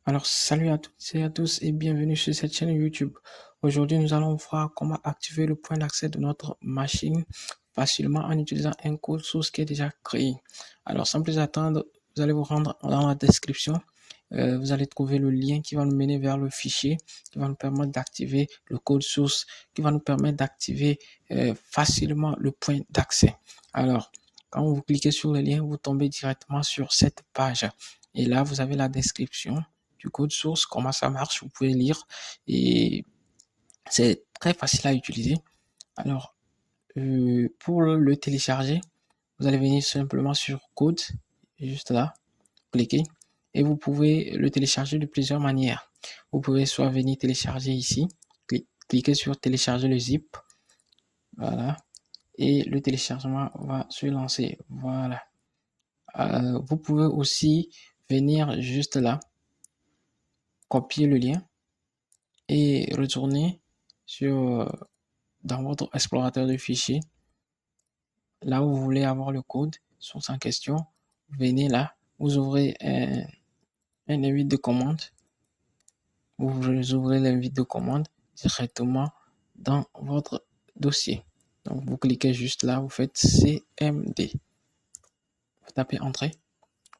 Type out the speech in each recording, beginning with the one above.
Alors, salut à toutes et à tous et bienvenue sur cette chaîne YouTube. Aujourd'hui, nous allons voir comment activer le point d'accès de notre machine facilement en utilisant un code source qui est déjà créé. Alors, sans plus attendre, vous allez vous rendre dans la description. Vous allez trouver le lien qui va nous mener vers le fichier, qui va nous permettre d'activer le code source, qui va nous permettre d'activer facilement le point d'accès. Alors, quand vous cliquez sur le lien, vous tombez directement sur cette page. Et là, vous avez la description du code source, comment ça marche, vous pouvez lire et c'est très facile à utiliser. Alors, pour le télécharger, vous allez venir simplement sur code, juste là, cliquez et vous pouvez le télécharger de plusieurs manières. Vous pouvez soit venir télécharger ici, cliquez sur télécharger le zip, voilà, et le téléchargement va se lancer, voilà. Vous pouvez aussi venir juste là, copier le lien et retourner dans votre explorateur de fichiers, là où vous voulez avoir le code, source en question, venez là, vous ouvrez un invite de commande, vous ouvrez l'invite de commande directement dans votre dossier. Donc vous cliquez juste là, vous faites CMD, vous tapez entrée,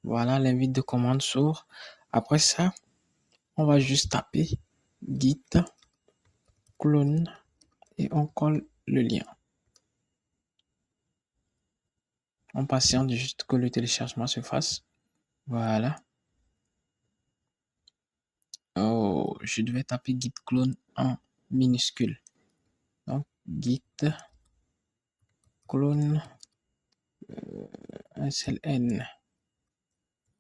voilà l'invite de commande s'ouvre. Après ça, on va juste taper git clone et on colle le lien. On patiente juste que le téléchargement se fasse. Voilà. Oh, je devais taper git clone en minuscule. Donc, git clone, un seul N.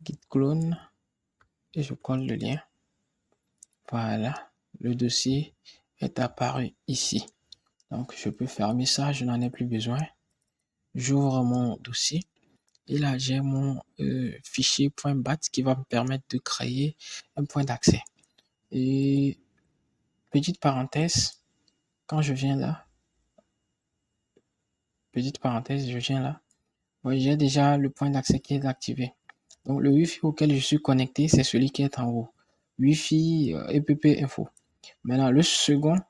Git clone et je colle le lien. Voilà. Le dossier est apparu ici. Donc, je peux fermer ça, je n'en ai plus besoin. J'ouvre mon dossier. Et là, j'ai mon fichier .bat qui va me permettre de créer un point d'accès. Et petite parenthèse, quand je viens là, oui, j'ai déjà le point d'accès qui est activé. Donc, le Wi-Fi auquel je suis connecté, c'est celui qui est en haut. Wi-Fi EPP Info. Maintenant, le second,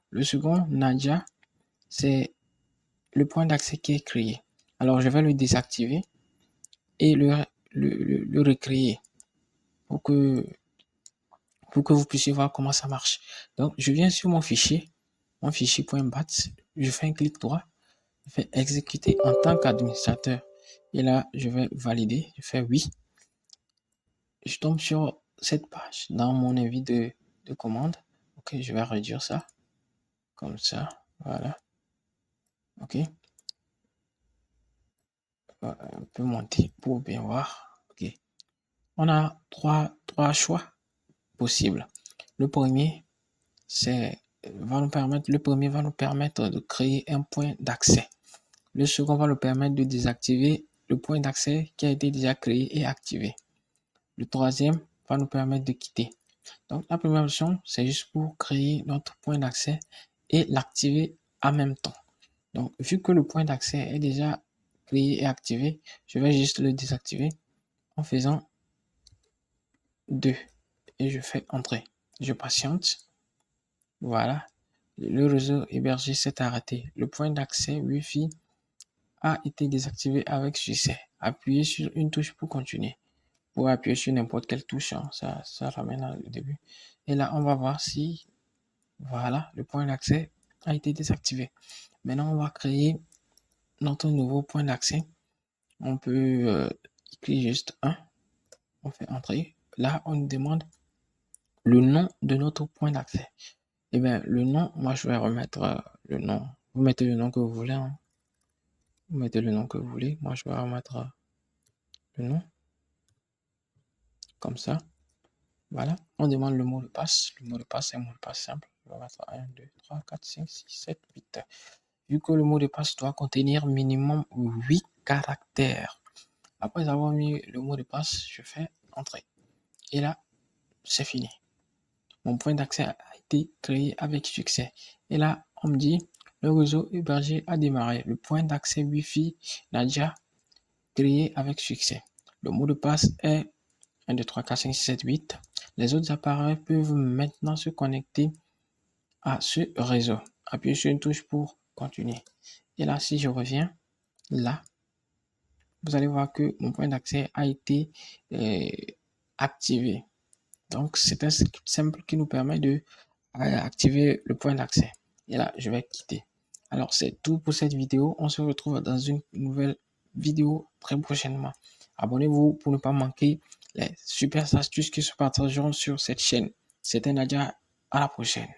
Nadia, c'est le point d'accès qui est créé. Alors, je vais le désactiver et le recréer pour que vous puissiez voir comment ça marche. Donc, je viens sur mon fichier .bat, je fais un clic droit, je fais exécuter en tant qu'administrateur. Et là, je vais valider, je fais oui. Je tombe sur cette page dans mon invite de commande. Ok, je vais réduire ça, comme ça, voilà. Ok, un peu monter pour bien voir. Ok, on a trois choix possibles. Le premier, le premier va nous permettre de créer un point d'accès. Le second va nous permettre de désactiver le point d'accès qui a été déjà créé et activé. Le troisième va nous permettre de quitter. Donc, la première option, c'est juste pour créer notre point d'accès et l'activer en même temps. Donc, vu que le point d'accès est déjà créé et activé, je vais juste le désactiver en faisant 2 et je fais entrer. Je patiente. Voilà. Le réseau hébergé s'est arrêté. Le point d'accès Wi-Fi a été désactivé avec succès. Appuyez sur une touche pour continuer. Vous pouvez appuyer sur n'importe quelle touche, hein. Ça ramène au début. Et là, on va voir si, voilà, le point d'accès a été désactivé. Maintenant, on va créer notre nouveau point d'accès. On peut écrire juste 1. On fait entrer. Là, on nous demande le nom de notre point d'accès. Et bien, le nom, moi, je vais remettre le nom. Vous mettez le nom que vous voulez, hein. Vous mettez le nom que vous voulez. Moi, je vais remettre le nom. Comme ça. Voilà. On demande le mot de passe. Le mot de passe, c'est un mot de passe simple. Je vais mettre 1, 2, 3, 4, 5, 6, 7, 8. Vu que le mot de passe doit contenir minimum 8 caractères. Après avoir mis le mot de passe, je fais entrer. Et là, c'est fini. Mon point d'accès a été créé avec succès. Et là, on me dit, le réseau hébergé a démarré. Le point d'accès Wi-Fi Nadia créé avec succès. Le mot de passe est 1, 2, 3, 4, 5, 6, 7, 8. Les autres appareils peuvent maintenant se connecter à ce réseau. Appuyez sur une touche pour continuer. Et là, si je reviens, là, vous allez voir que mon point d'accès a été activé. Donc, c'est un script simple qui nous permet de activer le point d'accès. Et là, je vais quitter. Alors, c'est tout pour cette vidéo. On se retrouve dans une nouvelle vidéo très prochainement. Abonnez-vous pour ne pas manquer les super astuces qui se partageront sur cette chaîne. C'était Nadia. À la prochaine.